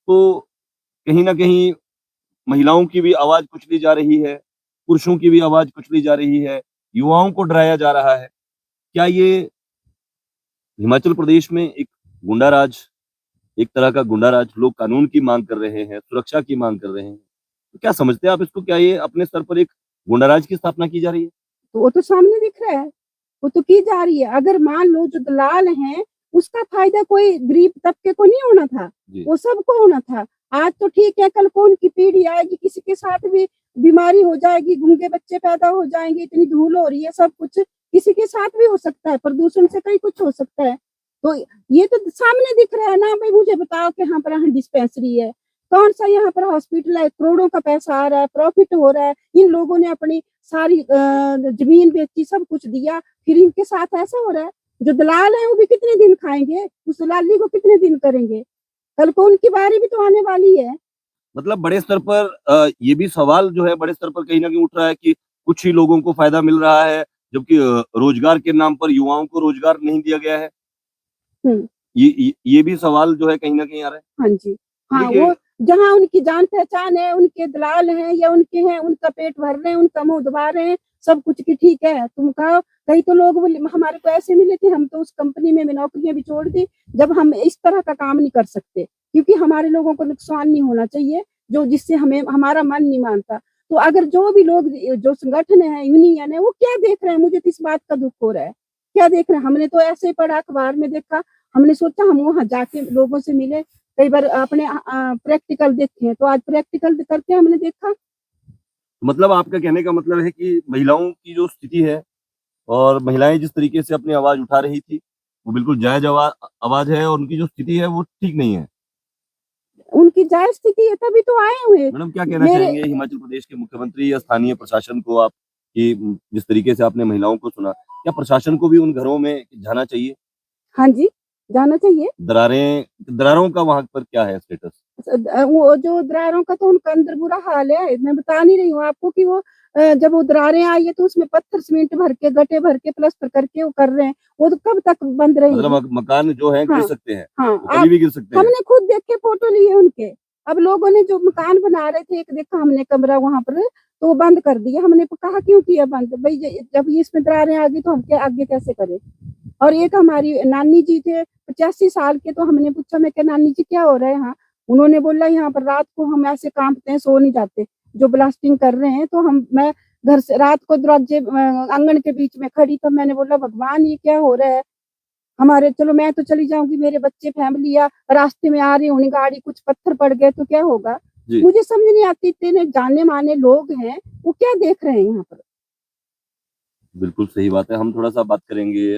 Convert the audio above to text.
तो कहीं न कहीं महिलाओं की भी आवाज़ कुचली जा रही है, पुरुषों की भी आवाज़ कुचली जा रही है, युवाओं को डराया जा रहा है। क्या ये हिमाचल प्रदेश में एक गुंडा-राज, एक तरह का गुंडा-राज, लोग कानून की माँग कर रहे हैं, सुरक्षा की माँग कर रहे हैं। तो क्या समझते हैं आप इसको? क्या ये अपने स्तर पर एक गुंडा-राज की स्थापना की जा रही है? तो वो तो सामने दिख रहा है, वो तो की जा रही है। अगर मान लो जो दलाल हैं, उसका फ़ायदा कोई गरीब तबके को नहीं होना था, जी। वो सबको होना था। आज तो ठीक है, कल को उनकी पीढ़ी आएगी, किसी के साथ भी बीमारी हो जाएगी, गूंगे बच्चे पैदा हो जाएँगे, इतनी धूल हो रही है, सब कुछ किसी के साथ भी हो सकता है, प्रदूषण से कई कुछ हो सकता है। तो ये तो सामने दिख रहा है ना, भई मुझे बताओ कि हाँ, पर यहाँ डिस्पेंसरी है, कौन-सा यहाँ पर हॉस्पिटल है, करोड़ों का पैसा आ रहा है, प्रॉफ़िट हो रहा है, इन लोगों ने अपनी सारी ज़मीन बेची, सब कुछ दिया, फिर इनके साथ ऐसा हो रहा है। जो दलाल हैं, वो भी कितने दिन खाएँगे? उस दलाली को कितने दिन करेंगे? कल को उनकी बारी भी तो आने वाली है। मतलब बड़े स्तर पर ये भी सवाल जो है बड़े स्तर पर कहीं न कहीं उठ रहा है कि कुछ ही लोगों को फ़ायदा मिल रहा है, जबकि रोज़गार के नाम पर युवाओं को रोज़गार नहीं दिया गया है। हुँ। ये भी सवाल जो है कहीं न कहीं आ रहा है। हाँ जी। तो हाँ, देखिए वो जहाँ उनकी जान-पहचान है, उनके दलाल हैं या उनके हैं, उनका पेट भर रहे हैं, उनका मुँह दबा रहे हैं, सब कुछ कि ठीक है, तुम खाओ। कई तो लोग बोले हमारे को ऐसे मिले थे, हम तो उस कंपनी में नौकरियाँ भी छोड़ दी, जब हम इस तरह का काम नहीं कर सकते, क्योंकि हमारे लोगों को नुकसान नहीं होना चाहिए, जो जिससे हमें हमारा मन नहीं मानता। तो अगर जो भी लोग जो संगठन है, यूनियन है, वो क्या देख रहे हैं? मुझे तो इस बात का दुःख हो रहा है। क्या देख रहे हैं? हमने तो ऐसे ही पढ़ा, अखबार में देखा, हमने सोचा हम वहाँ जाके लोगों से मिले, कई बार अपने प्रैक्टिकल देखे हैं, तो आज प्रैक्टिकल करके हमने देखा। मतलब आपका कहने का मतलब है कि महिलाओं की जो स्थिति है और महिलाएँ जिस तरीके से अपनी आवाज़ उठा रही थी, वो बिल्कुल जायज़ आवाज़ है और उनकी जो स्थिति है वो ठीक नहीं है। उनकी जायज़ स्थिति है तभी तो आए हुए। मैडम क्या कहना मेरे चाहेंगे हिमाचल प्रदेश के मुख्यमंत्री या स्थानीय प्रशासन को आप कि जिस तरीके से आपने महिलाओं को सुना, क्या प्रशासन को भी उन घरों में जाना चाहिए? हाँ जी, जाना चाहिए। दरारों का वहाँ पर क्या है स्टेटस? वो जो दरारों का तो उनका अंदर बुरा हाल है। मैं बता नहीं रही हूँ आपको कि वो जब वो दरारें आई है तो उसमें पत्थर सीमेंट भर के, गड्ढे भर के, प्लास्टर करके वो कर रहे हैं। वो तो कब तक बंद मतलब रहेगी? मकान जो है गिर हाँ, सकते हैं, हाँ, वो कभी आप भी गिर सकते हैं। हमने खुद देख के फ़ोटो लिए उनके। अब लोगों ने जो मकान बना रहे थे, एक देखा हमने कमरा वहाँ पर, तो वो बंद कर दिया। हमने कहा क्यों किया बंद? भई ज जब ये इसमें दरारें आ गई तो हम क्या आगे कैसे करें? और एक हमारी नानी जी थे 85 साल के, तो हमने पूछा, मैं कहा नानी जी क्या हो रहा है यहाँ? उन्होंने बोला यहाँ पर रात को हम ऐसे काँपते हैं, सो नहीं जाते। जो ब्लास्टिंग कर रहे हैं, तो मैं घर से रात को दरवाजे आँगन के बीच में खड़ी, तो मैंने बोला भगवान ये क्या हो रहा है? हमारे चलो मैं तो चली जाऊँगी, मेरे बच्चे फैमिली या रास्ते में आ रही होंगी गाड़ी, कुछ पत्थर पड़ गए तो क्या होगा? जी, मुझे समझ नहीं आती, इतने जाने-माने लोग हैं, वो क्या देख रहे हैं यहाँ पर? बिल्कुल सही बात है। हम थोड़ा-सा बात करेंगे